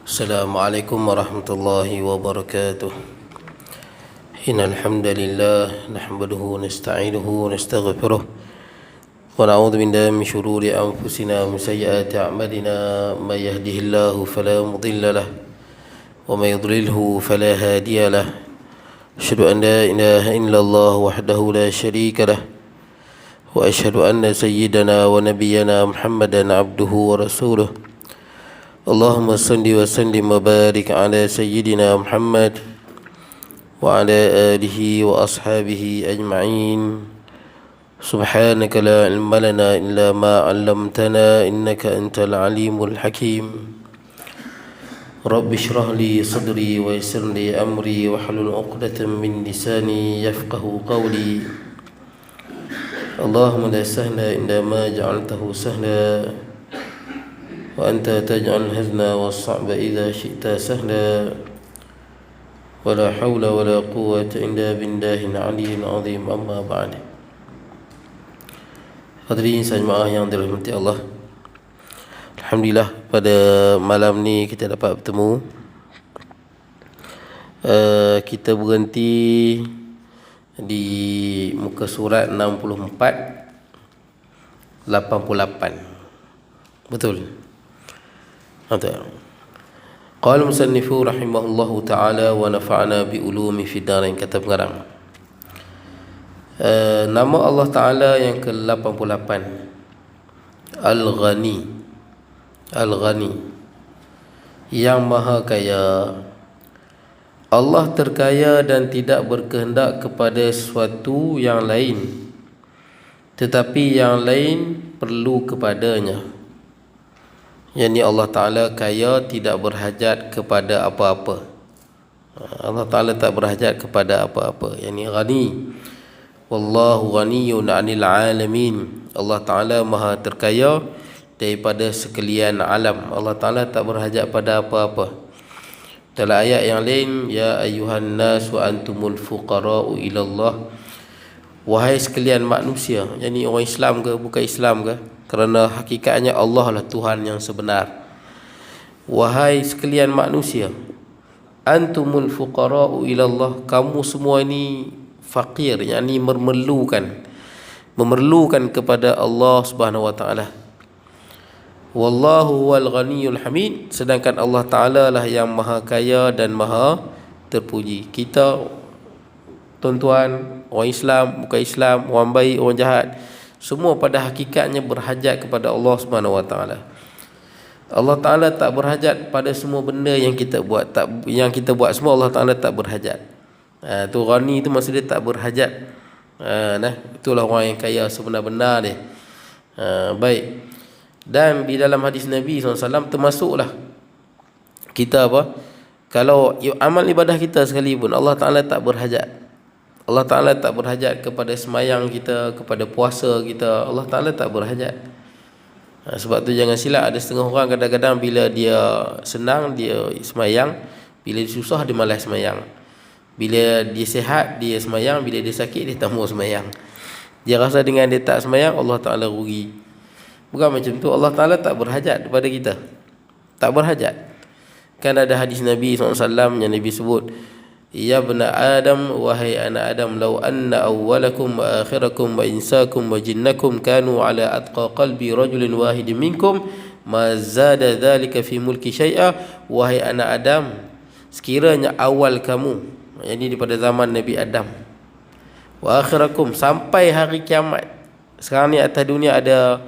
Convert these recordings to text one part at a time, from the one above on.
السلام عليكم ورحمة الله وبركاته. إن الحمد لله نحمده ونستعينه ونستغفره ونعوذ بالله من شرور أنفسنا ومن سيئات أعمالنا. من يهده الله فلا مضل له ومن يضلله فلا هادي له. أشهد أن لا إله إلا الله وحده لا شريك له وأشهد أن سيدنا ونبينا محمدا عبده ورسوله. اللهم صل وسلم وبارك على سيدنا محمد وعلى آله وأصحابه أجمعين. سبحانك لا علم لنا إلا ما علمتنا إنك أنت العليم الحكيم. رب اشرح لي صدري ويسر لي أمري واحلل عقدة من لساني يفقه قولي. اللهم لا سهل إلا ما جعلته سهلا وأنت تجعل الحزن والصعب إذا شئت سهلا. ولا حول ولا قوة إلا بالله العلي العظيم. أما بعد. Hadirin sajmaah yang dirahmati Allah, alhamdulillah pada malam ni kita dapat bertemu. Kita berhenti di muka surat 64 88. Betul? Qala musannifu rahimahullahu ta'ala wa nafa'ana bi ulumi fid darain. Kata pengarang, nama Allah Ta'ala yang ke-88 Al-Ghani. Al-Ghani, yang maha kaya. Allah terkaya dan tidak berkehendak kepada sesuatu yang lain, tetapi yang lain perlu kepadanya. Yani Allah Ta'ala kaya, tidak berhajat kepada apa-apa. Allah Ta'ala tak berhajat kepada apa-apa. Yani ghani. Wallahu ghaniyun 'anil 'alamin. Allah Ta'ala maha terkaya daripada sekalian alam. Allah Ta'ala tak berhajat pada apa-apa. Dalam ayat yang lain, ya ayyuhan nas wa antumul fuqara'u ila Allah. Wahai sekalian manusia, yani orang Islam ke bukan Islam ke, kerana hakikatnya Allah lah Tuhan yang sebenar. Wahai sekalian manusia, antumul fuqara'u ila Allah, kamu semua ini fakir, yakni memerlukan kepada Allah Subhanahu wa taala. Wallahu wal ghaniyul hamid, sedangkan Allah Taala lah yang maha kaya dan maha terpuji. Kita tuan-tuan, orang Islam, bukan Islam, orang baik, orang jahat, semua pada hakikatnya berhajat kepada Allah Subhanahu wa taala. Allah Taala tak berhajat pada semua benda yang kita buat. Yang kita buat semua Allah Taala tak berhajat. Tu ghani tu maksud dia tak berhajat. Itulah orang yang kaya sebenar-benar dia. Baik. Dan di dalam hadis Nabi SAW termasuklah kita apa? Kalau amal ibadah kita sekalipun Allah Ta'ala tak berhajat. Allah Ta'ala tak berhajat kepada semayang kita, kepada puasa kita. Allah Ta'ala tak berhajat. Sebab tu jangan silap, ada setengah orang kadang-kadang bila dia senang dia semayang, bila dia susah dia malas semayang. Bila dia sihat dia semayang, bila dia sakit dia tak mau semayang. Dia rasa dengan dia tak semayang Allah Ta'ala rugi. Bukan macam tu. Allah Ta'ala tak berhajat kepada kita. Tak berhajat. Kan ada hadis Nabi SAW yang Nabi sebut, ya bna Adam, wahai anak Adam, law anna awwalakum wa akhirakum wa insakum wa jinnakum kanu ala atqa qalbi rajulin wahidin minkum ma zada dhalika fi mulki syai'a. Wahai anak Adam, sekiranya awal kamu, jadi daripada zaman Nabi Adam, wa akhirakum, sampai hari kiamat. Sekarang ni atas dunia ada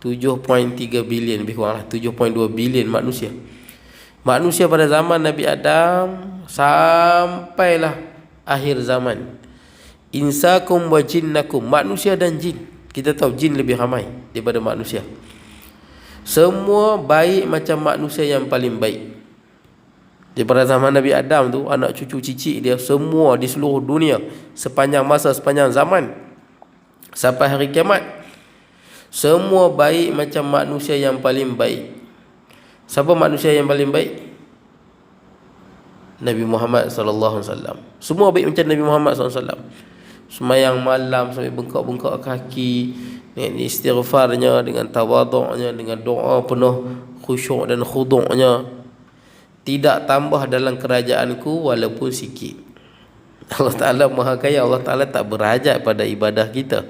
7.3 bilion, lebih kurang lah 7.2 bilion manusia. Manusia pada zaman Nabi Adam sampailah akhir zaman. Insakum wa jinnakum, manusia dan jin. Kita tahu jin lebih ramai daripada manusia. Semua baik macam manusia yang paling baik. Daripada zaman Nabi Adam tu, anak cucu cicit dia semua di seluruh dunia, sepanjang masa, sepanjang zaman sampai hari kiamat, semua baik macam manusia yang paling baik. Siapa manusia yang paling baik? Nabi Muhammad SAW. Semua baik macam Nabi Muhammad SAW. Semayang malam sampai bengkak-bengkak kaki, dengan istighfarnya, dengan tawaduknya, dengan doa penuh khusyuk dan khuduknya. tidak tambah dalam kerajaanku walaupun sikit. Allah Ta'ala Maha Kaya. Allah Ta'ala tak berhajat pada ibadah kita.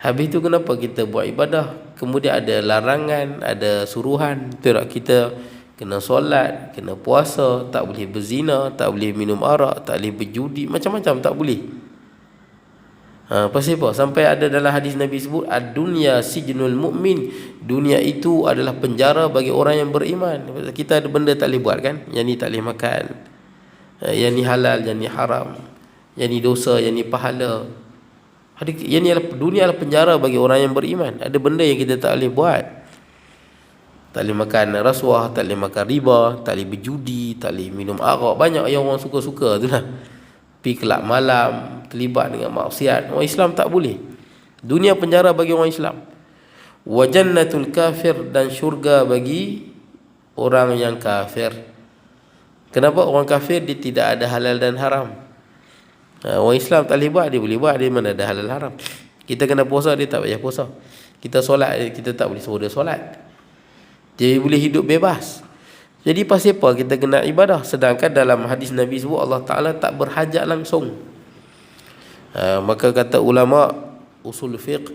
Habis tu kenapa kita buat ibadah? Kemudian ada larangan, ada suruhan. Tak, kita kena solat, kena puasa, tak boleh berzina, tak boleh minum arak, tak boleh berjudi, macam-macam tak boleh. Pasal apa? Sampai ada dalam hadis Nabi sebut, ad-dunya sijnul mu'min. Dunia itu adalah penjara bagi orang yang beriman. Kita ada benda tak boleh buat kan? Yang ni tak boleh makan, yang ni halal, yang ni haram, yang ni dosa, yang ni pahala. Yang ni adalah, dunia adalah penjara bagi orang yang beriman. Ada benda yang kita tak boleh buat. Tak boleh makan rasuah, tak boleh makan riba, tak boleh berjudi, tak boleh minum arak. Banyak yang orang suka-suka tu lah. Pergi kelab malam, terlibat dengan maksiat. Orang Islam tak boleh. Dunia penjara bagi orang Islam. Wa jannatul kafir, dan syurga bagi orang yang kafir. Kenapa? Orang kafir dia tidak ada halal dan haram. Orang Islam tak boleh buat, dia boleh buat. Dia mana ada halal haram. Kita kena puasa, dia tak payah puasa. Kita solat, kita tak boleh suruh dia solat. Dia boleh hidup bebas. Jadi pasal apa kita kena ibadah? Sedangkan dalam hadis Nabi sebut Allah Ta'ala tak berhajat langsung. Maka kata ulama usul fiqh,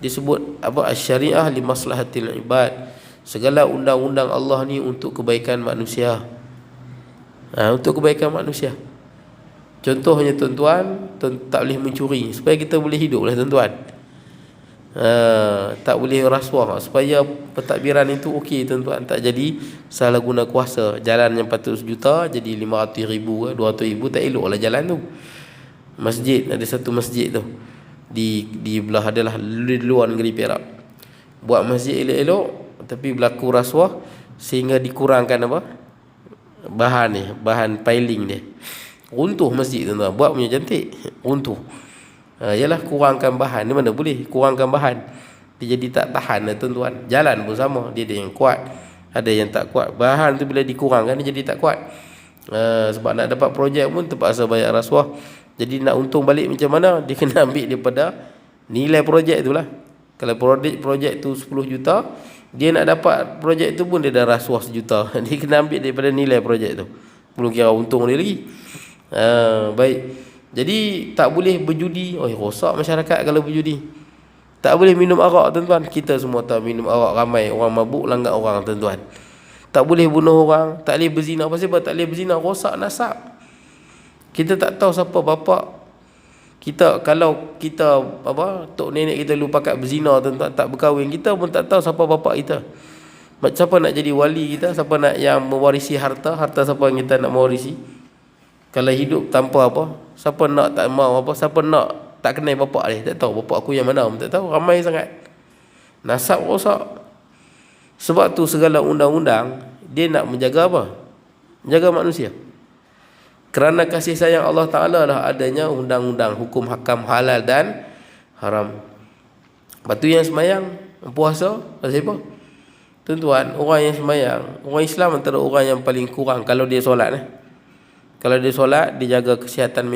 disebut apa, syariah li maslahatil ibad. Segala undang-undang Allah ni untuk kebaikan manusia. Untuk kebaikan manusia. Contohnya tuan-tuan, tak boleh mencuri supaya kita boleh hidup lah tuan-tuan. Tak boleh rasuah supaya pentadbiran itu okey tuan-tuan, tak jadi salah guna kuasa. Jalan yang patut 1 juta jadi 500,000 ke 200,000, tak elok lah jalan tu. Masjid, ada satu masjid tu di belah, adalah di luar negeri Perak, buat masjid elok-elok tapi berlaku rasuah sehingga dikurangkan apa, bahan ni, bahan piling dia. Runtuh masjid tuan-tuan, buat punya cantik, runtuh. Yalah, kurangkan bahan. Di mana boleh kurangkan bahan, dia jadi tak tahan lah tuan-tuan. Jalan pun sama, dia ada yang kuat, ada yang tak kuat. Bahan tu bila dikurangkan dia jadi tak kuat. Sebab nak dapat projek pun terpaksa bayar rasuah. Jadi nak untung balik macam mana? Dia kena ambil daripada nilai projek tu lah. Kalau projek tu 10 juta, dia nak dapat projek tu pun dia dah rasuah 1 juta. Dia kena ambil daripada nilai projek tu, belum kira untung dia lagi. Baik. Jadi tak boleh berjudi. Rosak masyarakat kalau berjudi. Tak boleh minum arak tuan-tuan. Kita semua tahu minum arak ramai orang mabuk, langgar orang tuan-tuan. Tak boleh bunuh orang, tak boleh berzina. Pasal apa tak boleh berzina? Rosak nasab. Kita tak tahu siapa bapak kita. Kalau kita apa, tok nenek kita lupa pakat berzina tuan-tuan, tak berkahwin, kita pun tak tahu siapa bapak kita. Siapa nak jadi wali kita, siapa nak yang mewarisi harta siapa yang kita nak mewarisi. Kalau hidup tanpa apa, siapa nak tak mau apa, siapa nak tak kenal bapak dia, tak tahu bapak aku yang mana pun tak tahu. Ramai sangat. Nasab rosak. Sebab tu segala undang-undang dia nak menjaga apa? Menjaga manusia. Kerana kasih sayang Allah Ta'ala lah adanya undang-undang, hukum hakam halal dan haram. Lepas tu yang semayang, puasa, pasal apa? Tuan-tuan, orang yang semayang, orang Islam antara orang yang paling kurang kalau dia solat. Kalau dia solat, dia jaga kesihatan,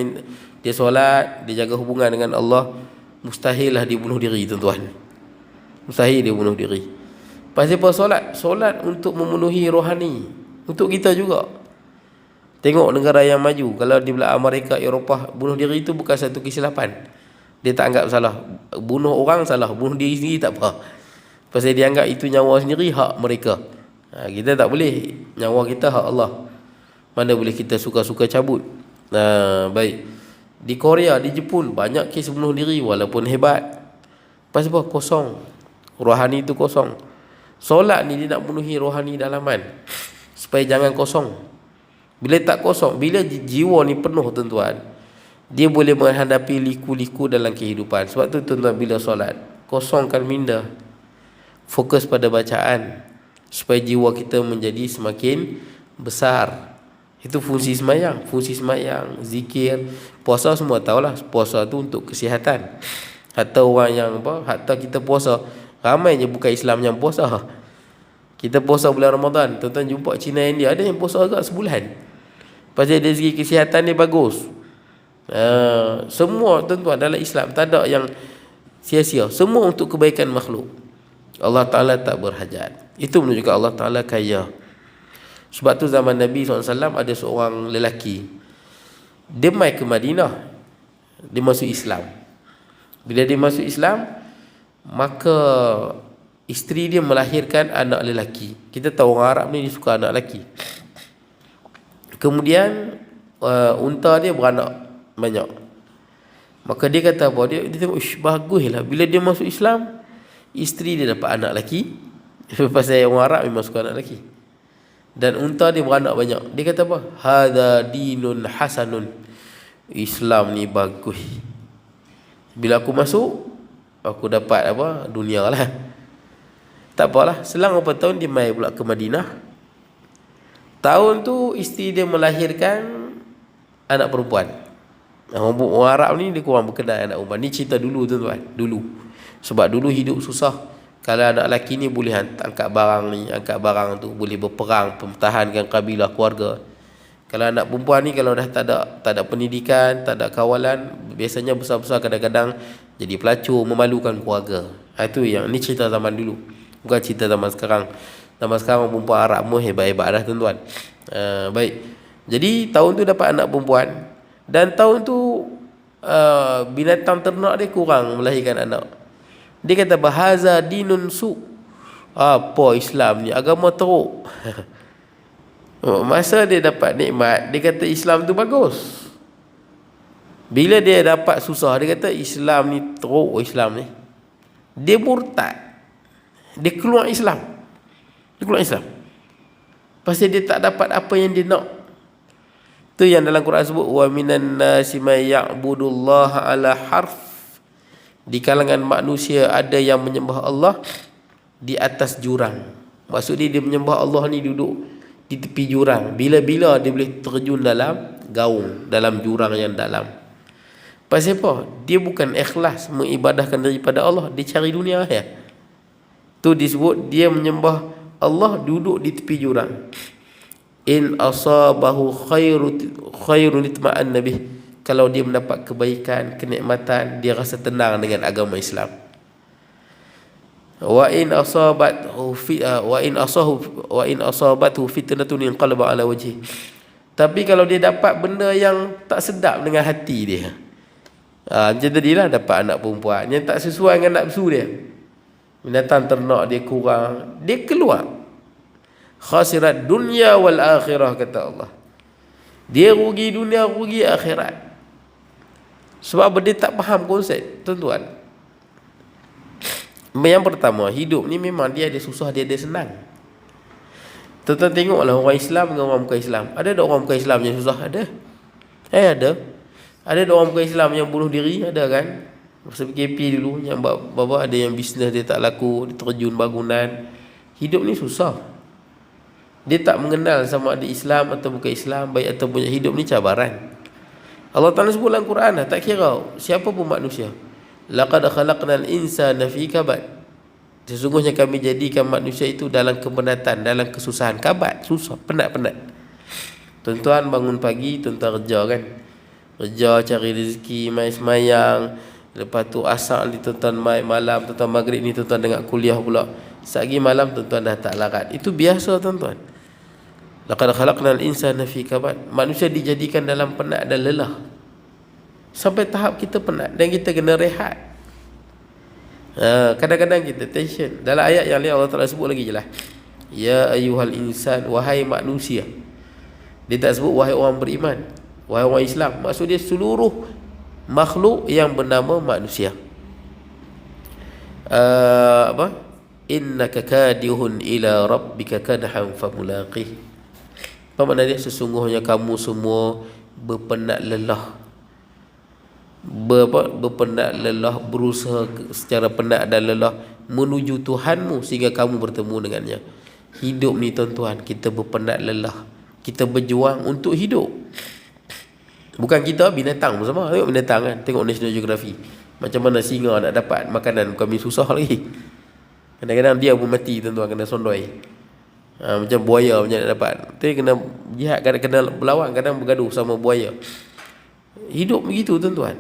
dia solat, dia jaga hubungan dengan Allah, mustahil lah dia bunuh diri tuan-tuan. Mustahil dia bunuh diri. Pasal apa solat? Solat untuk memenuhi rohani, untuk kita juga. Tengok negara yang maju, kalau di belah Amerika, Eropah, bunuh diri itu bukan satu kesilapan. Dia tak anggap salah. Bunuh orang salah, bunuh diri sendiri tak apa. Pasal dia anggap itu nyawa sendiri, hak mereka. Kita tak boleh. Nyawa kita hak Allah. Mana boleh kita suka-suka cabut. Baik. Di Korea, di Jepun, banyak kes bunuh diri walaupun hebat. Pasal apa? Kosong. Rohani itu kosong. Solat ni dia nak penuhi rohani dalaman, supaya jangan kosong. Bila tak kosong, bila jiwa ni penuh tuan-tuan, dia boleh menghadapi liku-liku dalam kehidupan. Sebab tu tuan-tuan, bila solat, kosongkan minda, fokus pada bacaan, supaya jiwa kita menjadi semakin besar. Itu fungsi semayang. Fungsi semayang, zikir, puasa, semua tahulah puasa tu untuk kesihatan. Hatta orang yang apa, hatta kita puasa, ramai je bukan Islam yang puasa. Kita puasa bulan Ramadan, tuan-tuan jumpa Cina, India, ada yang puasa agak sebulan. Pasal dari segi kesihatan dia bagus. Semua tuan-tuan dalam Islam tak ada yang sia-sia. Semua untuk kebaikan makhluk. Allah Ta'ala tak berhajat. Itu menunjukkan Allah Ta'ala kaya. Sebab tu zaman Nabi SAW ada seorang lelaki, dia mai ke Madinah, dia masuk Islam. Bila dia masuk Islam, maka isteri dia melahirkan anak lelaki. Kita tahu orang Arab ni dia suka anak lelaki. Kemudian unta dia beranak banyak. Maka dia kata apa? Dia tengok, baguslah. Bila dia masuk Islam, isteri dia dapat anak lelaki. Pasal orang Arab memang suka anak lelaki. Dan unta dia beranak banyak. Dia kata apa? Hadza dinun hasanun. Islam ni bagus. Bila aku masuk, aku dapat apa? Dunia lah. Tak apalah. Selang berapa tahun dia mai pula ke Madinah. Tahun tu isteri dia melahirkan anak perempuan. Orang Arab ni dia kurang berkenal anak perempuan. Ni cerita dulu tuan-tuan. Dulu. Sebab dulu hidup susah. Kalau anak lelaki ni boleh angkat barang ni, angkat barang tu, boleh berperang, mempertahankan kabilah, keluarga. Kalau anak perempuan ni kalau dah tak ada pendidikan, tak ada kawalan, biasanya besar-besar kadang-kadang jadi pelacur, memalukan keluarga. Itu yang ni cerita zaman dulu. Bukan cerita zaman sekarang. Zaman sekarang perempuan Arab pun hebat-hebat dah tuan-tuan. Baik. Jadi tahun tu dapat anak perempuan. Dan tahun tu binatang ternak dia kurang melahirkan anak. Dia kata bahaza dinun su. Apa Islam ni? Agama teruk. Masa dia dapat nikmat, dia kata Islam tu bagus. Bila dia dapat susah, dia kata Islam ni teruk, Islam ni. Dia murtad. Dia keluar Islam. Dia keluar Islam. Pasal dia tak dapat apa yang dia nak. Tu yang dalam Quran sebut wa minan nasi may ya'budullaha ala harf. Di kalangan manusia ada yang menyembah Allah di atas jurang. Maksud dia menyembah Allah ni duduk di tepi jurang. Bila-bila dia boleh terjun dalam gaung, dalam jurang yang dalam. Pasal apa? Dia bukan ikhlas mengibadahkan daripada Allah, dia cari dunia ya. Tu disebut dia menyembah Allah duduk di tepi jurang. In asabahu khairun itma'anna bih. Kalau dia mendapat kebaikan, kenikmatan, dia rasa tenang dengan agama Islam. Wa in asabathu fitnatun inqalaba ala wajhi. Tapi kalau dia dapat benda yang tak sedap dengan hati dia, macam tadilah dapat anak perempuan yang tak sesuai dengan nafsu dia, binatang ternak dia kurang, dia keluar. Khasirat dunya wal akhirah, kata Allah. Dia rugi dunia, rugi akhirat. Sebab dia tak faham konsep, tuan-tuan. Yang pertama, hidup ni memang dia ada susah, dia ada senang. Tuan-tuan tengoklah orang Islam dengan orang bukan Islam. Ada tak orang bukan Islam yang susah? Ada. Ada. Ada tak orang bukan Islam yang bunuh diri? Ada kan? Masa PKP dulu, yang bapa ada yang bisnes dia tak laku, dia terjun bangunan. Hidup ni susah. Dia tak mengenal sama ada Islam atau bukan Islam, baik atau punya. Hidup ni cabaran. Allah Ta'ala sebut dalam Quran, tak kira siapa pun manusia. Laqad khalaqnal insana fi kabad. Sesungguhnya kami jadikan manusia itu dalam kepenatan, dalam kesusahan. Kabad, susah, penat-penat. Tuan-tuan bangun pagi, tuan-tuan kerja kan. Kerja, cari rezeki, mai semayang. Lepas tu asar ni tuan-tuan mai malam, tuan-tuan maghrib ni tuan-tuan dengar kuliah pula. Sagi malam tuan-tuan dah tak larat. Itu biasa tuan-tuan. Laqad khalaqnal insana fi kabad. Manusia dijadikan dalam penat dan lelah. Sampai tahap kita penat dan kita kena rehat. Kadang-kadang kita tension. Dalam ayat yang lain Allah Ta'ala sebut lagi jelas. Ya ayyuhal insan, wahai manusia. Dia tak sebut wahai orang beriman, wahai orang Islam. Maksud dia seluruh makhluk yang bernama manusia. Innaka kadihun ila rabbika kadhan famulaqih. Apa makna dia? Sesungguhnya kamu semua berpenat lelah. Berpenat lelah, berusaha secara penat dan lelah menuju Tuhanmu sehingga kamu bertemu dengannya. Hidup ni tuan-tuan, kita berpenat lelah, kita berjuang untuk hidup. Bukan kita, binatang pun sama. Tengok binatang kan, tengok National Geography, macam mana singa nak dapat makanan, kami susah lagi. Kadang-kadang dia pun mati tuan-tuan, kena sondoi. Macam buaya macam nak dapat. Tapi kena jihad, kadang kena berlawan, kadang bergaduh sama buaya. Hidup begitu tuan-tuan.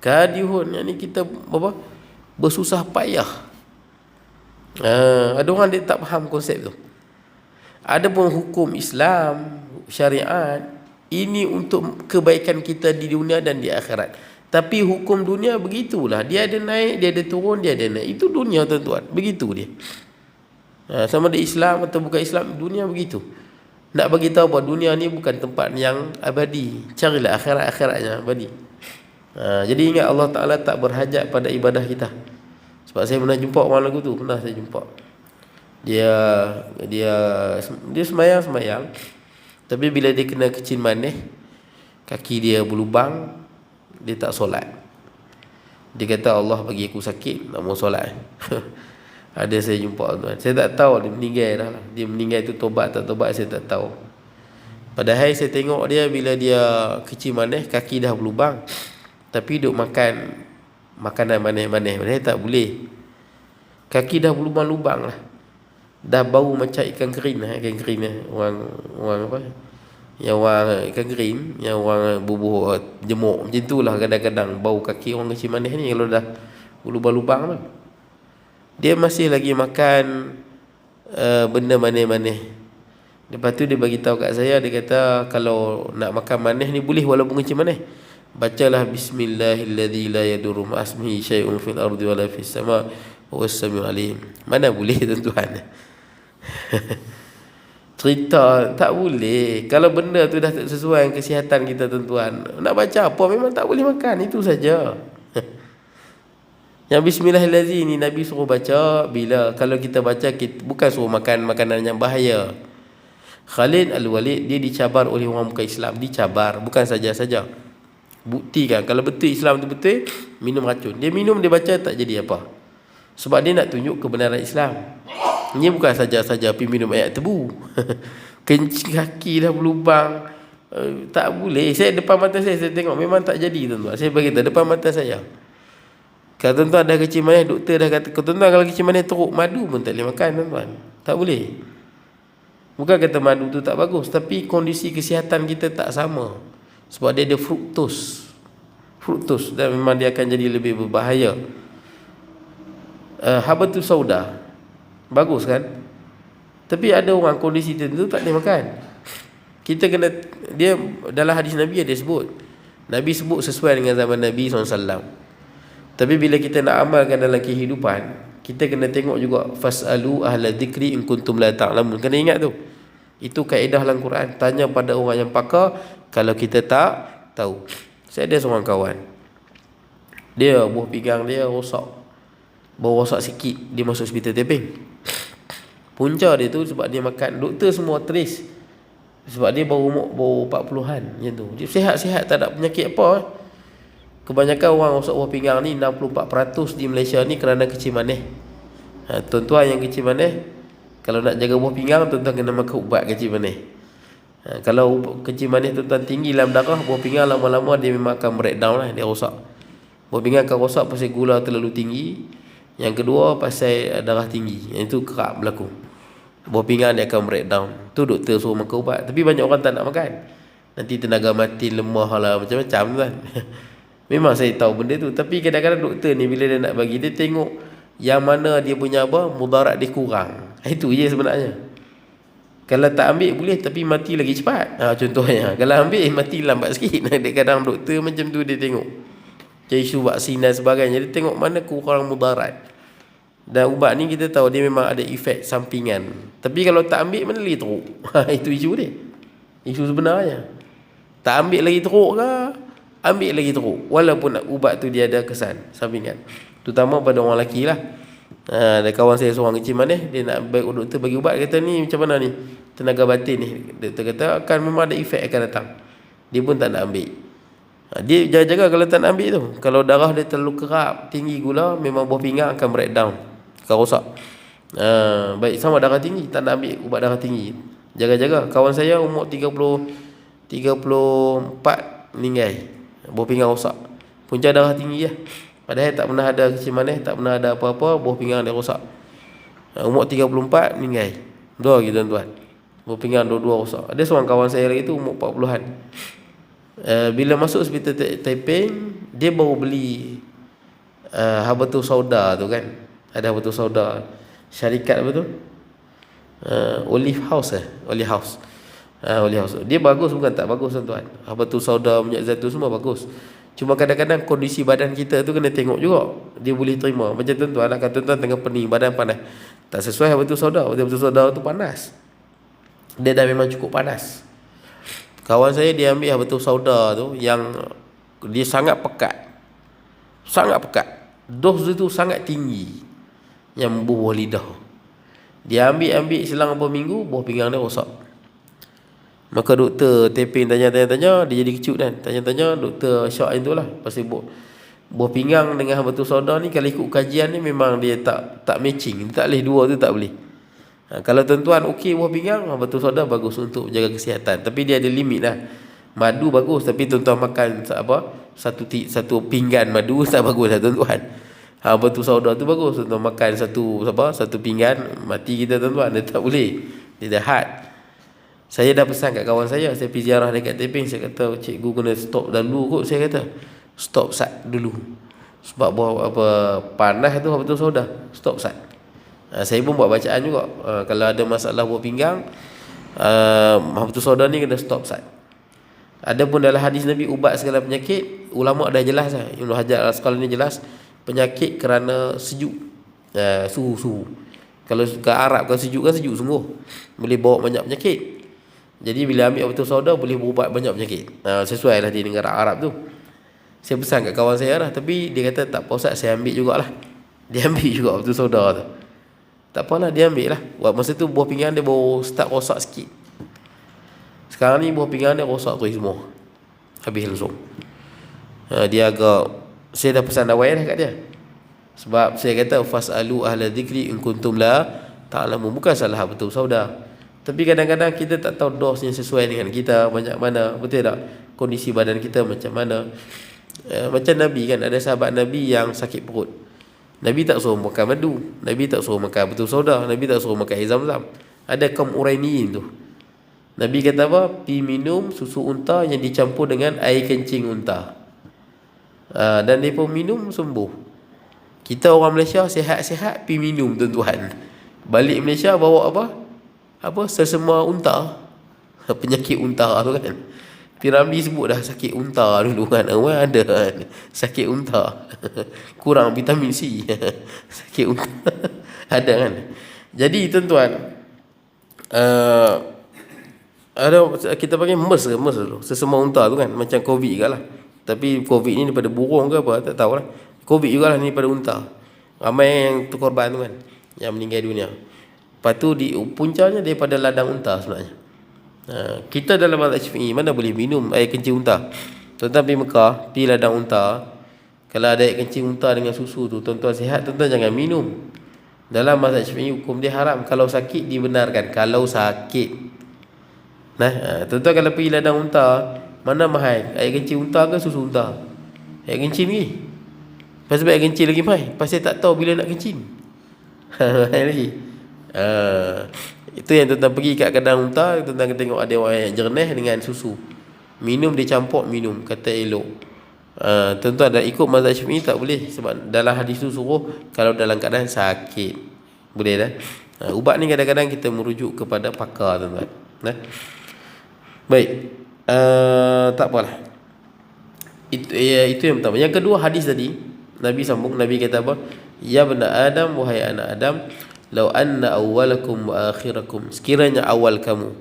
Kadihun, yang ni kita bersusah payah. Ada orang dia tak faham konsep tu. Adapun hukum Islam, syariat, ini untuk kebaikan kita di dunia dan di akhirat. Tapi hukum dunia begitulah, dia ada naik, dia ada turun, dia ada naik. Itu dunia tuan-tuan, begitu dia. Sama ada Islam atau bukan Islam, dunia begitu. Nak bagi tahu bahawa dunia ni bukan tempat yang abadi. Carilah akhirat-akhiratnya abadi. Jadi ingat Allah Ta'ala tak berhajat pada ibadah kita. Sebab saya pernah jumpa orang lagu tu, pernah saya jumpa. Dia semayang, tapi bila dia kena kecil manis, kaki dia berlubang, dia tak solat. Dia kata Allah bagi aku sakit, nak mau solat. Ada saya jumpa tuan. Saya tak tahu dia meninggal dah lah. Dia meninggal tu tobat tak tobat saya tak tahu. Padahal saya tengok dia bila dia kecil manis, kaki dah berlubang, tapi duk makan makanan manis-manis. Padahal tak boleh. Kaki dah berlubang-lubang lah. Dah bau macam ikan kering lah. Ikan kering lah. Orang apa? Yang orang ikan kering, yang orang bubuh jemuk. Macam tu lah kadang-kadang bau kaki orang kecil manis ni kalau dah berlubang-lubang lah. Dia masih lagi makan benda manis-manis. Lepas tu dia bagi tahu kat saya, dia kata kalau nak makan manis ni boleh walaupun kecil manis. Bacalah bismillahilladzi la yadurru ma'asmihi syai'un fil ardi wala fis sama' huwas samiul alim. Mana boleh tuan-tuan. Cerita tak boleh. Kalau benda tu dah tak sesuai dengan kesihatan kita tuan-tuan, nak baca apa memang tak boleh makan, itu saja. Yang bismillahirrahmanirrahim ni Nabi suruh baca bila kalau kita baca kita, bukan suruh makan makanan yang bahaya. Khalid Al-Walid dia dicabar oleh orang bukan Islam, dicabar bukan saja-saja. Buktikan kalau betul Islam tu betul, minum racun. Dia minum, dia baca tak jadi apa. Sebab dia nak tunjuk kebenaran Islam. Ini bukan saja-saja pergi minum ayat tebu. Kencing kaki dah berlubang. Tak boleh. Saya depan mata saya tengok memang tak jadi tuan-tuan. Saya beritahu depan mata saya. Kalau tuan-tuan dah kecil manis, doktor dah kata, tuan-tuan kalau kecil manis teruk madu pun tak boleh makan tuan-tuan. Tak boleh. Bukan kata madu tu tak bagus, tapi kondisi kesihatan kita tak sama. Sebab dia ada fruktos dan memang dia akan jadi lebih berbahaya. Habatus sauda bagus kan, tapi ada orang kondisi tertentu tak boleh makan. Kita kena, dia dalam hadis Nabi ada sebut, Nabi sebut sesuai dengan zaman Nabi SAW. Tapi bila kita nak amalkan dalam kehidupan, kita kena tengok juga fasalu ahla dzikri in kuntum la ta'lamun. Kena ingat tu, itu kaedah dalam Quran, tanya pada orang yang pakar kalau kita tak tahu. Saya ada seorang kawan, dia buah pinggang dia rosak, baru rosak sikit, dia masuk hospital taping. Punca dia tu sebab dia makan, doktor semua trace, sebab dia baru umur 40-an macam tu. Dia sihat-sihat, tak ada penyakit apa. Kebanyakan orang rosak buah pinggang ni 64% di Malaysia ni kerana kecil manis. Tuan-tuan yang kecil manis, kalau nak jaga buah pinggang, tuan-tuan kena makan ubat kecil manis. Kalau kecil manis tuan-tuan tinggi dalam darah, buah pinggang lama-lama dia memang akan breakdown lah, dia rosak. Buah pinggang akan rosak pasal gula terlalu tinggi. Yang kedua pasal darah tinggi. Yang itu kerap berlaku. Buah pinggang dia akan breakdown. Tu doktor suruh makan ubat. Tapi banyak orang tak nak makan. Nanti tenaga mati, lemah lah, macam-macam kan. Memang saya tahu benda tu. Tapi kadang-kadang doktor ni bila dia nak bagi, dia tengok yang mana dia punya apa, mudarat dia kurang. Itu je sebenarnya. Kalau tak ambil boleh, tapi mati lagi cepat. Contohnya, kalau ambil mati lambat sikit. Kadang-kadang doktor macam tu dia tengok. Macam isu vaksin dan sebagainya, dia tengok mana kurang mudarat. Dan ubat ni kita tahu dia memang ada efek sampingan. Tapi kalau tak ambil, mana lagi teruk. Itu isu dia. Isu sebenarnya. Tak ambil lagi teruk ke? Ambil lagi teruk. Walaupun ubat tu dia ada kesan sampingan. Terutama pada orang lelaki lah. Ada kawan saya seorang kecil manis, dia nak doktor bagi ubat, kata ni macam mana ni, tenaga batin ni. Doktor kata akan memang ada efek akan datang. Dia pun tak nak ambil. Dia jaga-jaga kalau tak nak ambil tu. Kalau darah dia terlalu kerap, tinggi gula, memang buah pinggang akan breakdown, akan rosak. Baik, sama darah tinggi, tak nak ambil ubat darah tinggi. Jaga-jaga. Kawan saya umur 34 meninggal, buah pinggang rosak, punca darah tinggi lah. Padahal tak pernah ada kecil manis, tak pernah ada apa-apa, buah pinggang dia rosak. Umur 34 meninggal. Dua gitu tuan-tuan. Buah pinggang dua-dua rosak. Ada seorang kawan saya lagi tu umur 40-an. Bila masuk hospital Taiping, dia baru beli habatus sauda tu kan. Ada habatus sauda syarikat apa tu? Olive House Olive House. Olive House. Dia bagus bukan tak bagus tuan-tuan. Habatus sauda, minyak zaitun semua bagus. Cuma kadang-kadang kondisi badan kita tu kena tengok juga. Dia boleh terima. Macam tuan-tuan lah, kata tuan tengah pening, badan panas. Tak sesuai habatus sauda. Habatus sauda tu panas. Dia dah memang cukup panas. Kawan saya dia ambil habatus sauda tu yang dia sangat pekat. Sangat pekat. Dos dia tu sangat tinggi. Yang buah lidah. Dia ambil selang beberapa minggu, buah pinggang dia rosak. Maka doktor taping tanya-tanya, dia jadi kecut kan. Tanya-tanya, doktor shock itu lah. Pasal buah pinggang dengan habatus sauda ni, kalau ikut kajian ni memang dia tak matching. Dia tak boleh, dua tu tak boleh. Kalau tuan-tuan okey buah pinggang, habatus sauda bagus untuk jaga kesihatan. Tapi dia ada limit lah. Madu bagus, tapi tuan-tuan makan satu pinggan madu tak bagus lah tuan-tuan. Habatus sauda tu bagus. Tuan-tuan makan satu pinggan, mati kita tuan-tuan. Dia tak boleh. Dia dah had. Saya dah pesan kat kawan saya pergi ziarah dekat Taiping, saya kata cikgu kena stop dulu kot, saya kata. Stop sat dulu. Sebab panas tu habatus sauda. Stop sat. Saya pun buat bacaan juga. Kalau ada masalah buah pinggang, habatus sauda ni kena stop sat. Adapun dalam hadis Nabi ubat segala penyakit, ulama dah jelas lah. Ibnu Hajar Al-Asqalani jelas penyakit kerana sejuk, suhu. Kalau ke Arab kan sejuk sungguh, boleh bawa banyak penyakit. Jadi bila ambil habatus sauda boleh berubat banyak penyakit. Sesuai lah di negara Arab tu. Saya pesan kat kawan saya lah, tapi dia kata tak apa Ustaz, saya ambil jugalah. Dia ambil juga habatus sauda tu. Tak apalah, dia ambil lah. Masa tu buah pinggang dia baru start rosak sikit. Sekarang ni buah pinggang dia rosak terus semua. Habis langsung. Dia agak, saya dah pesan awal dah kat dia. Sebab saya kata fasalu ahla dzikri in kuntum la ta'lamun. Bukan salah habatus sauda. Tapi kadang-kadang kita tak tahu dosnya sesuai dengan kita banyak mana, betul tak? Kondisi badan kita macam mana. Macam Nabi kan, ada sahabat Nabi yang sakit perut. Nabi tak suruh makan madu, Nabi tak suruh makan habatus sauda, Nabi tak suruh makan air zam-zam. Ada kaum Urainiyin tu. Nabi kata apa? Pi minum susu unta yang dicampur dengan air kencing unta. Dan dia pun minum sembuh. Kita orang Malaysia sihat-sihat pi minum tuan-tuan. Balik Malaysia bawa apa sesama unta, penyakit unta tu kan. Piramli sebut dah sakit unta dulu kan. Awal ada kan sakit unta. Kurang vitamin C. Sakit unta. Ada kan. Jadi tuan-tuan, ada kita panggil MERS dulu. Sesama unta tu kan, macam COVID ke lah. Tapi COVID ni daripada burung ke apa tak tahulah. COVID jugalah ni daripada unta. Ramai yang terkorban tu kan, yang meninggal dunia. Lepas tu puncanya daripada ladang unta sebenarnya. Kita dalam mazhab Syafi'i mana boleh minum air kencing unta. Tuan-tuan pergi Mekah, pergi ladang unta. Kalau ada air kencing unta dengan susu tu, tuan-tuan sihat, tuan-tuan jangan minum. Dalam mazhab Syafi'i hukum dia haram. Kalau sakit dibenarkan. Kalau sakit. Tuan-tuan kalau pergi ladang unta, mana mahal? Air kencing unta ke susu unta? Air kencing ni. Pasal air kencing lagi mahal. Pasal tak tahu bila nak kencing. Mahal lagi. Itu yang tuan-tuan pergi kat kandang unta, tuan-tuan tengok ada orang yang jernih dengan susu. Minum dia campur minum, kata elok. Tuan-tuan dah ikut mazhab Syafi'i tak boleh, sebab dalam hadis tu suruh kalau dalam keadaan sakit. Boleh dah. Ubat ni kadang-kadang kita merujuk kepada pakar tuan-tuan. Baik. Tak apalah. Itu yang pertama. Yang kedua hadis tadi Nabi sambung, Nabi kata apa? Ya bani Adam, wahai anak Adam, lau anna awwalakum wa akhirakum, sekiranya awal kamu,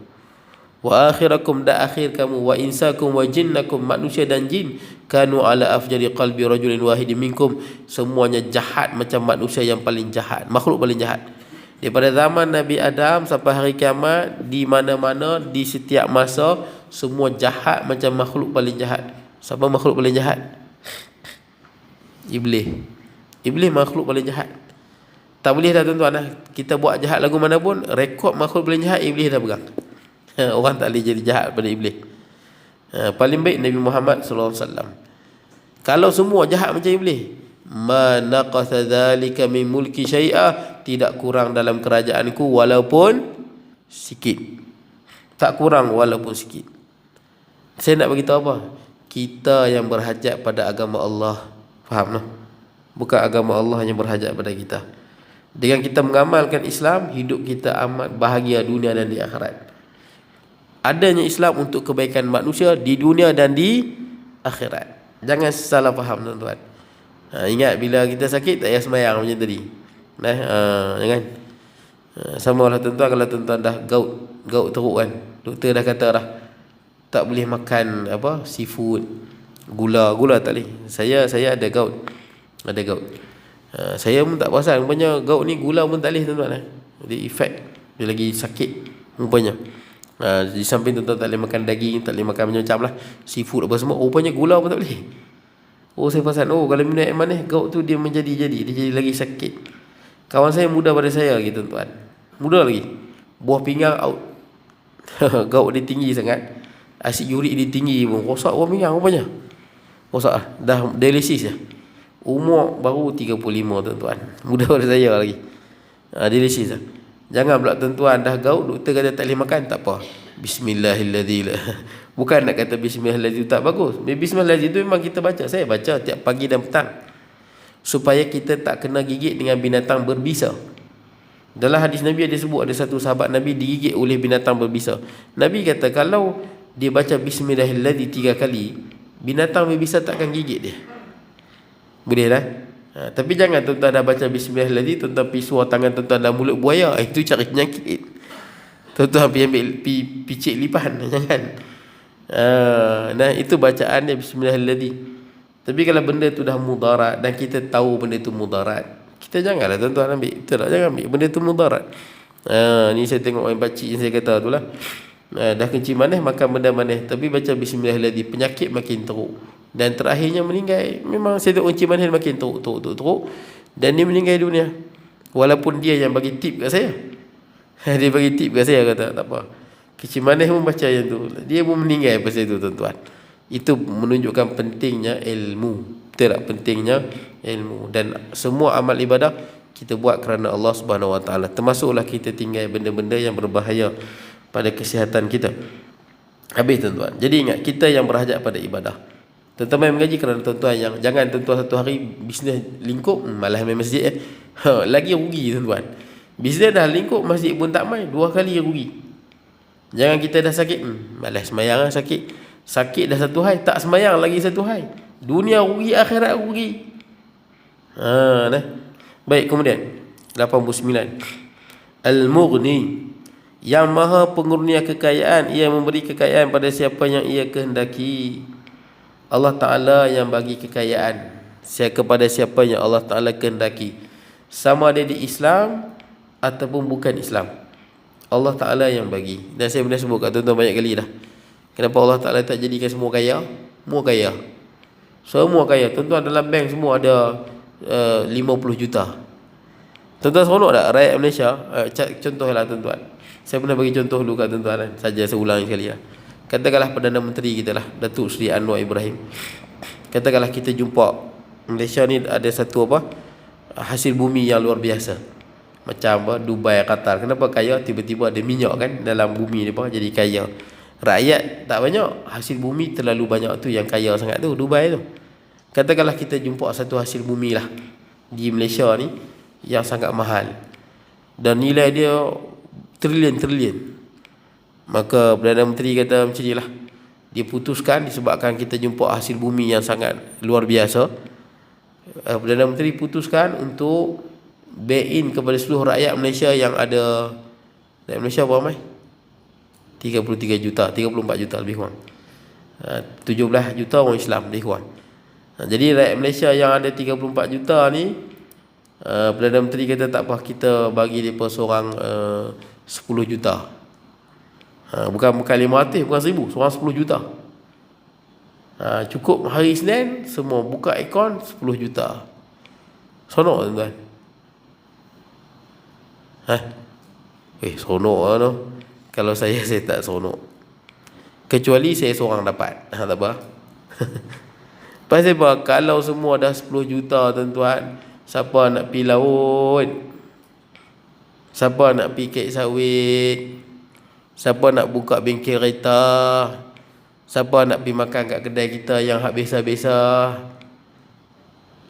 wa akhirakum dan akhir kamu, wa insakum wa jinnakum, manusia dan jin, kanu ala afjari qalbi rajulin wahidin minkum, semuanya jahat macam manusia yang paling jahat, makhluk paling jahat. Daripada zaman Nabi Adam sampai hari kiamat, di mana-mana, di setiap masa, semua jahat macam makhluk paling jahat. Siapa makhluk paling jahat? Iblis. Iblis makhluk paling jahat. Tak boleh dah tuan-tuan lah. Kita buat jahat lagu mana pun, rekod makhluk paling jahat Iblis dah pegang. Orang tak boleh jadi jahat pada Iblis. Paling baik Nabi Muhammad SAW. Kalau semua jahat macam Iblis, ma naqatha dzalika min mulki syai'a, tidak kurang dalam kerajaanku walaupun sikit. Tak kurang walaupun sikit. Saya nak beritahu apa? Kita yang berhajat pada agama Allah. Faham tak? Bukan agama Allah yang berhajat pada kita. Dengan kita mengamalkan Islam, hidup kita amat bahagia dunia dan di akhirat. Adanya Islam untuk kebaikan manusia di dunia dan di akhirat. Jangan salah faham tuan-tuan. Ingat bila kita sakit tak payah sembahyang macam tadi. Jangan. Sama lah tuan-tuan, kalau tuan-tuan dah gout teruk kan, doktor dah kata dah tak boleh makan seafood, gula tak boleh. Saya ada gout. Saya pun tak perasan rupanya gout ni gula pun tak boleh tuan-tuan. Jadi efek dia lagi sakit rupanya. Di samping tuan-tuan tak boleh makan daging, tak boleh makan macam-macam lah, seafood apa semua, rupanya gula pun tak boleh. Saya perasan kalau minum air manis gout tu dia jadi lagi sakit. Kawan saya muda pada saya lagi tuan-tuan, muda lagi, buah pinggang out. Gout dia tinggi sangat, asid urik dia tinggi pun, rosak buah pinggang rupanya. Rosak lah, dah dialisis dah. Umur baru 35 tuan-tuan, muda pada saya lagi. Dialisis lah. Jangan pula tuan-tuan dah gout, doktor kata tak boleh makan, tak apa, bismillahirrahmanirrahim. Bukan nak kata bismillahirrahmanirrahim tak bagus. Bismillahirrahmanirrahim itu memang kita baca, saya baca tiap pagi dan petang, supaya kita tak kena gigit dengan binatang berbisa. Dalam hadis Nabi ada sebut, ada satu sahabat Nabi digigit oleh binatang berbisa. Nabi kata kalau dia baca bismillahirrahmanirrahim 3 kali, binatang berbisa takkan gigit dia. Boleh lah. Tapi jangan tuan-tuan dah baca bismillahirrahmanirrahim, tuan-tuan pergi suar tangan tuan-tuan dalam mulut buaya, itu cari penyakit. Tuan-tuan pergi ambil picit lipan. Jangan. Itu bacaan dia bismillahirrahmanirrahim. Tapi kalau benda tu dah mudarat dan kita tahu benda tu mudarat, kita janganlah tuan-tuan ambil. Betul tak? Jangan ambil, benda tu mudarat. Ni saya tengok orang pakcik yang saya kata tu lah, dah kencing manis, makan benda manis, tapi baca bismillahirrahmanirrahim, penyakit makin teruk. Dan terakhirnya meninggal. Memang saya tengok kencing manis makin teruk, dan dia meninggal dunia. Walaupun dia yang bagi tip kat saya. Dia bagi tip kat saya, kata tak apa, kencing manis pun baca yang tu, dia pun meninggal pasal itu tuan-tuan. Itu menunjukkan pentingnya ilmu. Betul tak? Pentingnya ilmu. Dan semua amal ibadah kita buat kerana Allah Subhanahu Wa Taala. Termasuklah kita tinggal benda-benda yang berbahaya pada kesihatan kita. Habis tuan-tuan. Jadi ingat, kita yang berhajat pada ibadah. Tuan-tuan main mengaji kerana tuan-tuan yang, jangan tuan-tuan satu hari bisnes lingkup, malah main masjid lagi rugi tuan-tuan. Bisnes dah lingkup, masjid pun tak main, 2 kali rugi. Jangan kita dah sakit, malas sembahyang lah, sakit dah 1 hari, tak sembahyang lagi 1 hari. Dunia rugi, akhirat rugi. Baik, kemudian 89. Al-Mughni, yang maha pengurnia kekayaan, ia memberi kekayaan pada siapa yang ia kehendaki. Allah Ta'ala yang bagi kekayaan kepada siapa yang Allah Ta'ala kehendaki, sama ada di Islam ataupun bukan Islam. Allah Ta'ala yang bagi. Dan saya pernah sebut kat tuan-tuan banyak kali dah, kenapa Allah Ta'ala tak jadikan semua kaya? Semua kaya. Semua kaya. Tuan-tuan dalam bank semua ada 50 juta. Tuan-tuan seronok tak rakyat Malaysia? Contohlah tuan-tuan, saya pernah bagi contoh dulu kat tuan-tuan, saja saya ulang sekali lah. Katakanlah Perdana Menteri kita lah, Datuk Seri Anwar Ibrahim. Katakanlah kita jumpa Malaysia ni ada satu hasil bumi yang luar biasa, macam Dubai, Qatar. Kenapa kaya? Tiba-tiba ada minyak kan dalam bumi ni, jadi kaya. Rakyat tak banyak, hasil bumi terlalu banyak tu, yang kaya sangat tu Dubai tu. Katakanlah kita jumpa satu hasil bumi lah di Malaysia ni yang sangat mahal dan nilai dia trilion. Maka Perdana Menteri kata macam ni lah, dia putuskan disebabkan kita jumpa hasil bumi yang sangat luar biasa, Perdana Menteri putuskan untuk bail-in kepada seluruh rakyat Malaysia yang ada. Rakyat Malaysia berapa ramai? 33 juta, 34 juta lebih kurang. 17 juta orang Islam lebih kurang. Jadi rakyat Malaysia yang ada 34 juta ni, Perdana Menteri kata tak apa, kita bagi mereka seorang 10 juta. Bukan 500, bukan 1000, seorang 10 juta. Cukup hari Isnin semua buka akaun 10 juta. Seronok tuan-tuan. Seronok lah tu. Kalau saya tak seronok. Kecuali saya seorang dapat. Tak apa. Pasal apa? Kalau semua dah 10 juta tuan-tuan, siapa nak pergi laut? Siapa nak pergi kek sawit? Siapa nak buka bengkel kereta? Siapa nak pergi makan kat kedai kita yang habis-habis?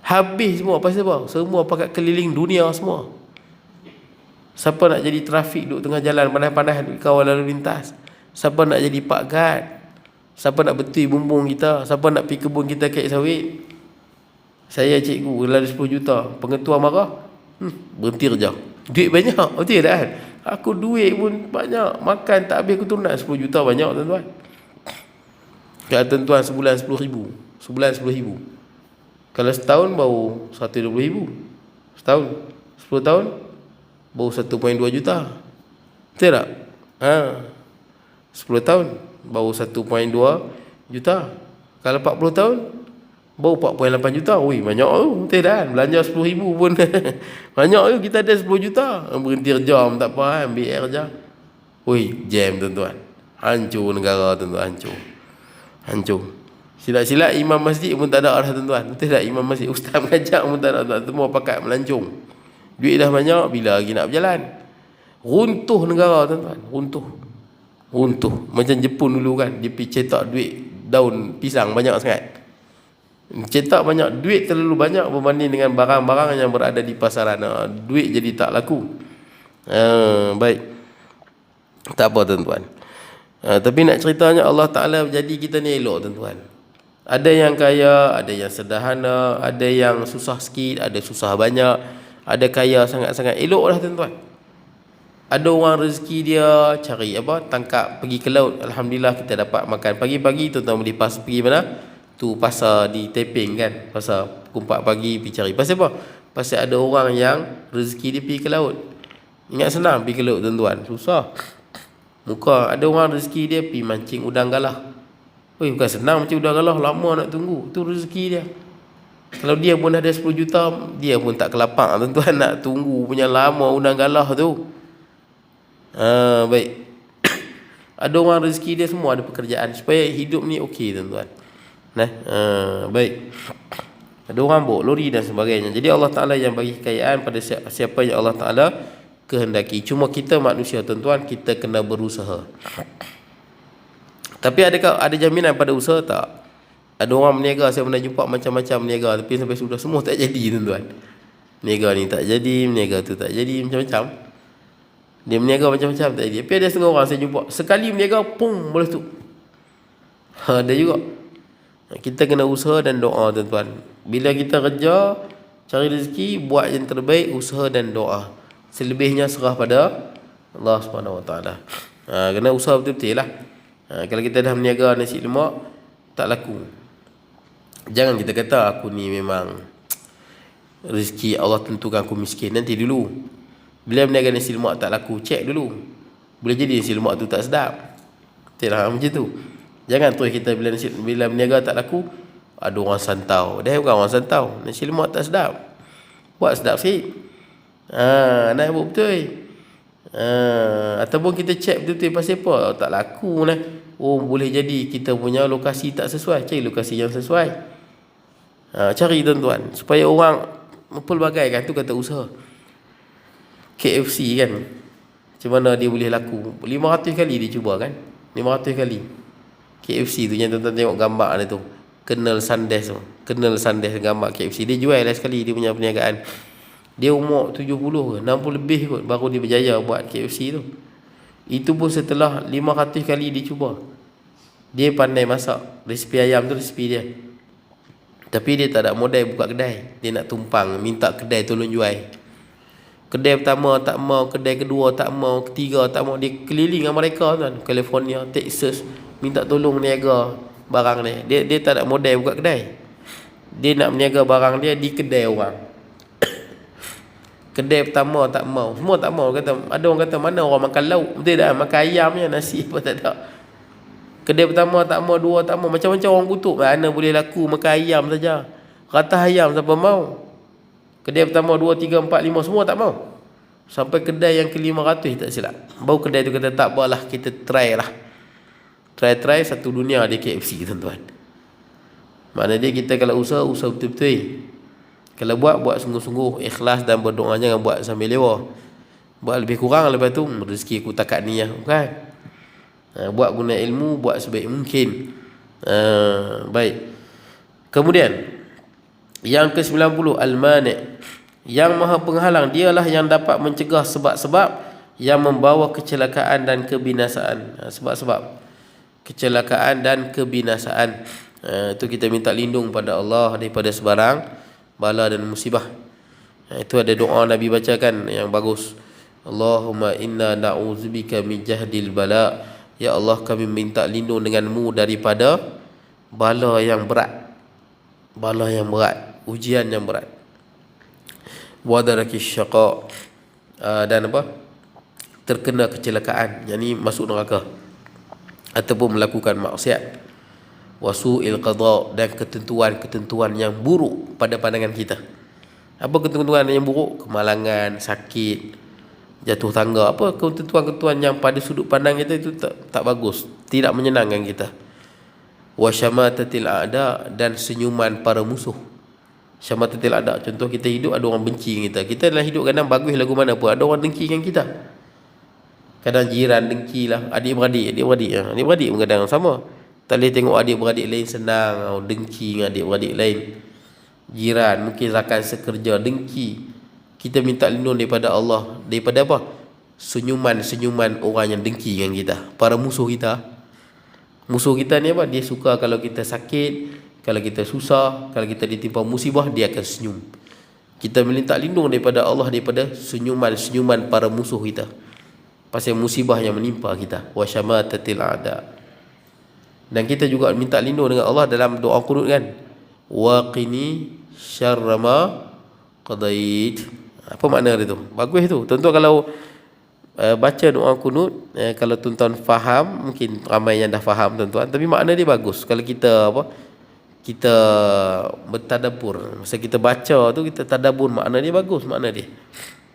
Habis semua. Pasal apa? Semua pakat keliling dunia semua. Siapa nak jadi trafik duduk tengah jalan panas-panas duduk kawal lalu lintas? Siapa nak jadi pak guard? Siapa nak betul bumbung kita? Siapa nak pergi kebun kita kek sawit? Saya cikgu lalu 10 juta. Pengetua marah. Berhenti kerja. Duit banyak. Betul tak kan? Aku duit pun banyak. Makan tak habis aku tunat 10 juta banyak tuan-tuan. Kalau tuan-tuan sebulan 10,000. Sebulan 10,000. Kalau setahun baru 120,000. Setahun 10 tahun baru 1.2 juta. Betul tak? 10 tahun baru 1.2 juta. Kalau 40 tahun baru 4.8 juta. Ui, banyak tu. Betul tak kan? Belanja 10,000 pun banyak tu. Kita ada 10 juta. Berhenti kerja pun tak apa, ambil air kerja. Ui, jam tuan-tuan. Hancur negara tuan-tuan, hancur. Silat-silat imam masjid pun tak ada dah tuan-tuan. Betul tak? Imam masjid, ustaz mengajar pun tak ada. Semua pakat melancung. Duit dah banyak, bila lagi nak berjalan? Runtuh negara tuan-tuan. Runtuh. Macam Jepun dulu kan, dia pergi cetak duit daun pisang banyak sangat. Cetak banyak, duit terlalu banyak berbanding dengan barang-barang yang berada di pasaran. Duit jadi tak laku. Baik. Tak apa tuan-tuan. Tapi nak ceritanya Allah Ta'ala jadi kita ni elok tuan-tuan. Ada yang kaya, ada yang sederhana, ada yang susah sikit, ada susah banyak, ada kaya sangat-sangat. Elok lah tuan-tuan. Ada orang rezeki dia cari apa? Tangkap, pergi ke laut. Alhamdulillah kita dapat makan. Pagi-pagi tuan-tuan boleh pergi mana? Tu pasar di Teping kan. Pasar pukul 4 pagi pergi cari. Pasal apa? Pasal ada orang yang rezeki dia pergi ke laut. Ingat senang pergi ke laut tuan-tuan. Susah. Muka ada orang rezeki dia pergi mancing udang galah. Oi, bukan senang mancing udang galah, lama nak tunggu. Tu rezeki dia. Kalau dia pun ada 10 juta, dia pun tak kelapak tuan-tuan nak tunggu punya lama udang galah tu. Baik. Ada orang rezeki dia semua ada pekerjaan supaya hidup ni okey tuan-tuan. Baik. Ada orang bawa lori dan sebagainya. Jadi Allah Ta'ala yang bagi kekayaan pada siapa yang Allah Ta'ala kehendaki. Cuma kita manusia tuan-tuan, kita kena berusaha. Tapi adakah ada jaminan pada usaha? Tak. Ada orang berniaga, saya pernah jumpa macam-macam berniaga, tapi sampai sudah semua tak jadi tuan-tuan. Berniaga ni tak jadi, berniaga tu tak jadi, macam-macam. Dia berniaga macam-macam tak jadi. Tapi ada setengah orang saya jumpa, sekali berniaga, pum, boleh tu. Ada juga. Kita kena usaha dan doa tuan-tuan. Bila kita kerja, cari rezeki, buat yang terbaik, usaha dan doa. Selebihnya serah pada Allah Subhanahu Wa Taala. Kena usaha betul-betul lah. Kalau kita dah berniaga nasi lemak tak laku, jangan kita kata aku ni memang rezeki Allah tentukan aku miskin. Nanti dulu bila berniaga nasi lemak tak laku, cek dulu. Boleh jadi nasi lemak tu tak sedap. Betul lah macam tu. Jangan terus kita bila berniaga tak laku, ada orang santau. Dah bukan orang santau, nasi lemak tak sedap, buat sedap sikit. Nak buat betul. Ataupun kita cek betul-betul pasal apa tak laku lah. Oh, boleh jadi kita punya lokasi tak sesuai. Cari lokasi yang sesuai. Cari tuan-tuan supaya orang mempelbagaikan. Tu kata usaha. KFC kan, macam mana dia boleh laku? 500 kali dia cuba kan, 500 kali. KFC tu yang tuan-tuan tengok gambar dia tu, Colonel Sanders tu, Colonel Sanders gambar KFC. Dia jual lah sekali dia punya perniagaan. Dia umur 70 ke 60 lebih kot baru dia berjaya buat KFC tu. Itu pun setelah 500 kali dia cuba. Dia pandai masak. Resipi ayam tu resipi dia. Tapi dia tak ada modal buka kedai. Dia nak tumpang, minta kedai tolong jual. Kedai pertama tak mau, kedai kedua tak mau, ketiga tak mau. Dia keliling dengan mereka kan, California, Texas, minta tolong niaga barang dia. Dia tak ada modal buka kedai. Dia nak meniaga barang dia di kedai orang. Kedai pertama tak mau, semua tak mau. Ada orang kata mana orang makan lauk, betul tak? Makan ayamnya, nasi apa tak ada. Kedai pertama tak mau, dua tak mau, macam-macam orang kutuk. Mana boleh laku makan ayam saja, ratah ayam siapa mau. Kedai pertama 2, 3, 4, 5 semua tak mau. Sampai kedai yang ke-500 tak silap, baru kedai tu kata tak apalah, kita try lah. Try satu dunia dia KFC tuan-tuan. Maknanya kita kalau usaha betul-betul. Kalau buat sungguh-sungguh, ikhlas dan berdoa, jangan buat sambil lewa. Buat lebih kurang, lepas tu rezeki aku takat ni bukan. Buat guna ilmu, buat sebaik mungkin. Baik. Kemudian yang ke-90 al-mani'. Yang maha penghalang, dialah yang dapat mencegah sebab-sebab yang membawa kecelakaan dan kebinasaan. Sebab-sebab kecelakaan dan kebinasaan. Itu kita minta lindung pada Allah daripada sebarang bala dan musibah. Itu ada doa Nabi bacakan yang bagus. Allahumma inna na'udzubika min jahdil bala. Ya Allah, kami minta lindung denganmu daripada bala yang berat. Bala yang berat, ujian yang berat. Wa darakis syaqa, dan apa? Terkena kecelakaan, yakni masuk neraka ataupun melakukan maksiat. Wasu'il qada, dan ketentuan-ketentuan yang buruk pada pandangan kita. Apa ketentuan yang buruk? Kemalangan, sakit, jatuh tangga. Apa ketentuan-ketentuan yang pada sudut pandang kita itu tak bagus, tidak menyenangkan kita. Wa syamatatil a'da, dan senyuman para musuh. Syamatatil a'da, contoh kita hidup ada orang benci kita. Kita dalam hidup kadang bagus lagu mana pun ada orang dengki dengan kita. Kadang jiran dengki lah, adik-beradik pun kadang sama. Tak boleh tengok adik-beradik lain senang, dengki dengan adik-beradik lain. Jiran, mungkin rakan sekerja, dengki. Kita minta lindung daripada Allah. Daripada apa? Senyuman-senyuman orang yang dengki dengan kita. Para musuh kita. Musuh kita ni apa? Dia suka kalau kita sakit, kalau kita susah, kalau kita ditimpa musibah, dia akan senyum. Kita minta lindung daripada Allah daripada senyuman-senyuman para musuh kita. Pasal musibah yang menimpa kita. Wa syamatatil a'da. Dan kita juga minta lindung dengan Allah dalam doa qunut kan. Wa qini syarra ma qadait. Apa makna dia tu? Bagus tu. Tuan-tuan kalau baca doa qunut, kalau tuan-tuan faham, mungkin ramai yang dah faham tuan-tuan, tapi makna dia bagus. Kalau kita kita bertadabbur, masa kita baca tu kita tadabbur makna dia bagus, makna dia.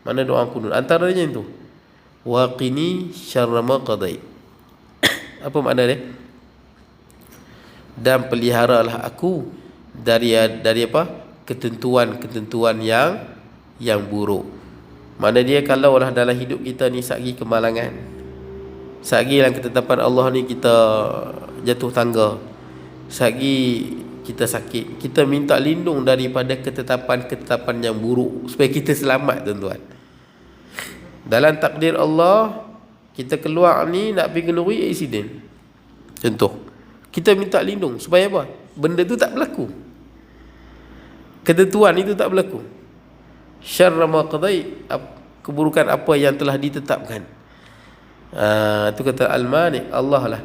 Makna doa qunut antaranya itu. Wa qini syarra ma qadait. Apa makna dia? Dan peliharalah aku dari apa? Ketentuan-ketentuan yang buruk. Mana dia kalau lah dalam hidup kita ni sagi kemalangan, sagi dalam ketetapan Allah ni kita jatuh tangga, sagi kita sakit, kita minta lindung daripada ketetapan-ketetapan yang buruk supaya kita selamat tuan-tuan. Dalam takdir Allah, kita keluar ni nak pergi kenduri accident. Contoh, kita minta lindung supaya apa? Benda tu tak berlaku. Ketentuan itu tak berlaku. Syarra ma qadai, keburukan apa yang telah ditetapkan. Itu kata Al-Malik, Allah lah.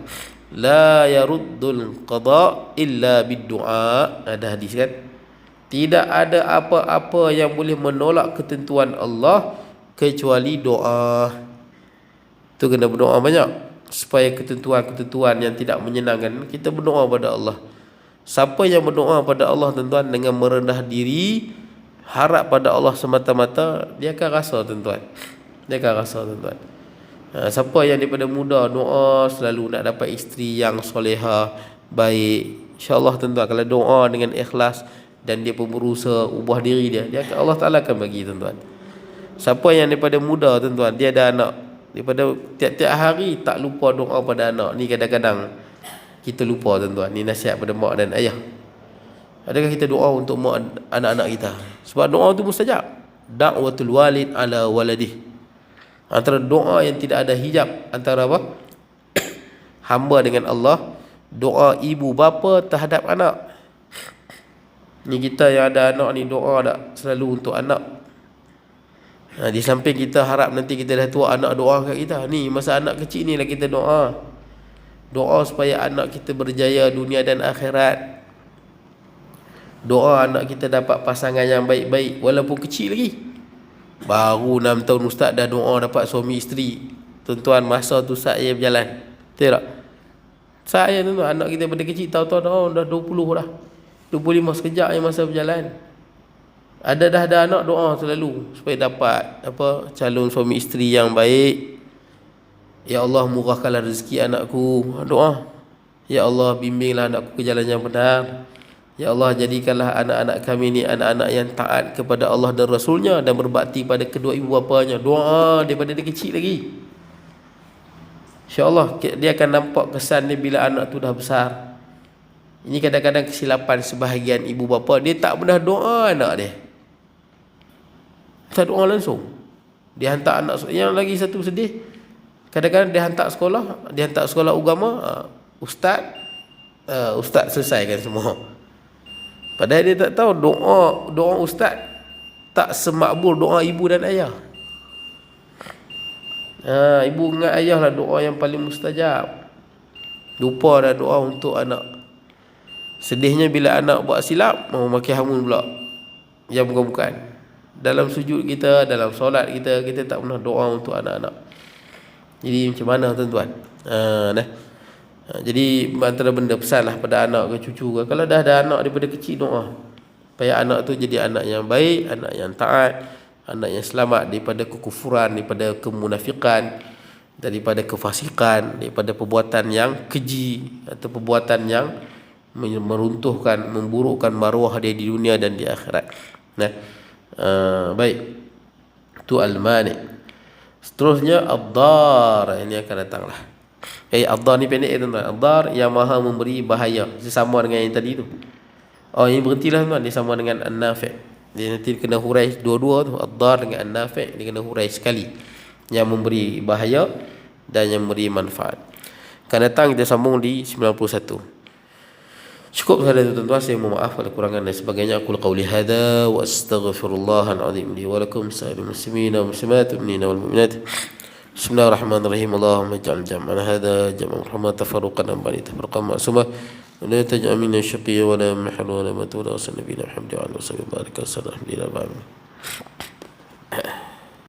La yaruddul qada illa bid-du'a. Ada hadis kan? Tidak ada apa-apa yang boleh menolak ketentuan Allah kecuali doa. Tu kena berdoa banyak supaya ketentuan-ketentuan yang tidak menyenangkan, kita berdoa pada Allah. Siapa yang berdoa pada Allah tuan-tuan dengan merendah diri, harap pada Allah semata-mata, dia akan rasa tuan-tuan. Dia akan rasa tuan-tuan. Siapa yang daripada muda doa selalu nak dapat isteri yang soleha, baik, insya-Allah tuan-tuan, kalau doa dengan ikhlas dan dia pun berusaha ubah diri dia akan, Allah Taala akan bagi tuan-tuan. Siapa yang daripada muda tuan-tuan, dia ada anak, daripada tiap-tiap hari tak lupa doa pada anak. Ni kadang-kadang kita lupa tuan-tuan. Ni nasihat pada mak dan ayah. Adakah kita doa untuk mak anak-anak kita? Sebab doa tu mustajab. Da'watul walid ala waladih. Antara doa yang tidak ada hijab antara apa? Hamba dengan Allah, doa ibu bapa terhadap anak. Ni kita yang ada anak ni doa tak selalu untuk anak. Di samping kita harap nanti kita dah tua anak doa kat kita. Ni masa anak kecil ni lah kita doa. Doa supaya anak kita berjaya dunia dan akhirat. Doa anak kita dapat pasangan yang baik-baik walaupun kecil lagi. Baru 6 tahun ustaz dah doa dapat suami isteri. Tuan-tuan, masa tu saya berjalan. Betul tak? Saya tuan-tuan, anak kita pada kecil tahu-tahu dah 20 dah. 25 sekejap yang masa berjalan. Ada dah anak doa selalu supaya dapat apa, calon suami isteri yang baik. Ya Allah, murahkanlah rezeki anakku. Doa. Ya Allah, bimbinglah anakku ke jalan yang benar. Ya Allah, jadikanlah anak-anak kami ni anak-anak yang taat kepada Allah dan Rasulnya dan berbakti pada kedua ibu bapanya. Doa daripada dia kecil lagi. InsyaAllah dia akan nampak kesan dia bila anak tu dah besar. Ini kadang-kadang kesilapan sebahagian ibu bapa, dia tak pernah doa anak dia. Ustaz doa langsung. Dia hantar anak. Yang lagi satu sedih, kadang-kadang dia hantar sekolah agama, ustaz selesaikan semua. Padahal dia tak tahu doa ustaz tak semakbul doa ibu dan ayah. Ibu dengan ayah lah doa yang paling mustajab. Lupa dah doa untuk anak. Sedihnya bila anak buat silap, mau makin hamun pula. Yang bukan-bukan. Dalam sujud kita, dalam solat kita, kita tak pernah doa untuk anak-anak. Jadi macam mana tuan-tuan? Jadi antara benda pesan lah pada anak ke cucu ke, kalau dah ada anak daripada kecil, doa supaya anak tu jadi anak yang baik, anak yang taat, anak yang selamat daripada kekufuran, daripada kemunafikan, daripada kefasikan, daripada perbuatan yang keji atau perbuatan yang meruntuhkan, memburukkan maruah dia di dunia dan di akhirat. Baik, itu al-mani. Seterusnya ad-dar, ini akan datanglah. Ad-dar ni pendek tuan-tuan. Ad-dar yang maha memberi bahaya, sama dengan yang tadi tu. Ini berhentilah tuan, dia sama dengan an-nafi'. Dia nanti kena hurai dua-dua tu, ad-dar dengan an-nafi', dia kena hurai sekali. Yang memberi bahaya dan yang memberi manfaat. Akan datang kita sambung di 91. Cukup sahaja tuan-tuan, saya mohon maaf kalau kekurangan dan sebagainya. Aku qauli hadza wa astaghfirullahal azim li wa lakum sa'il muslimin wa muslimat mu'minina wal mu'minat. Bismillahirrahmanirrahim. Allahumma ij'al jam'ana hadza jam'an marhuman tafarruqan ba'da tafarruqan ma'sumah wa la taj'al minna shaqiyyan wa la mahruman wa la matula wa sallallahu alaihi wa sallam. Alhamdulillah.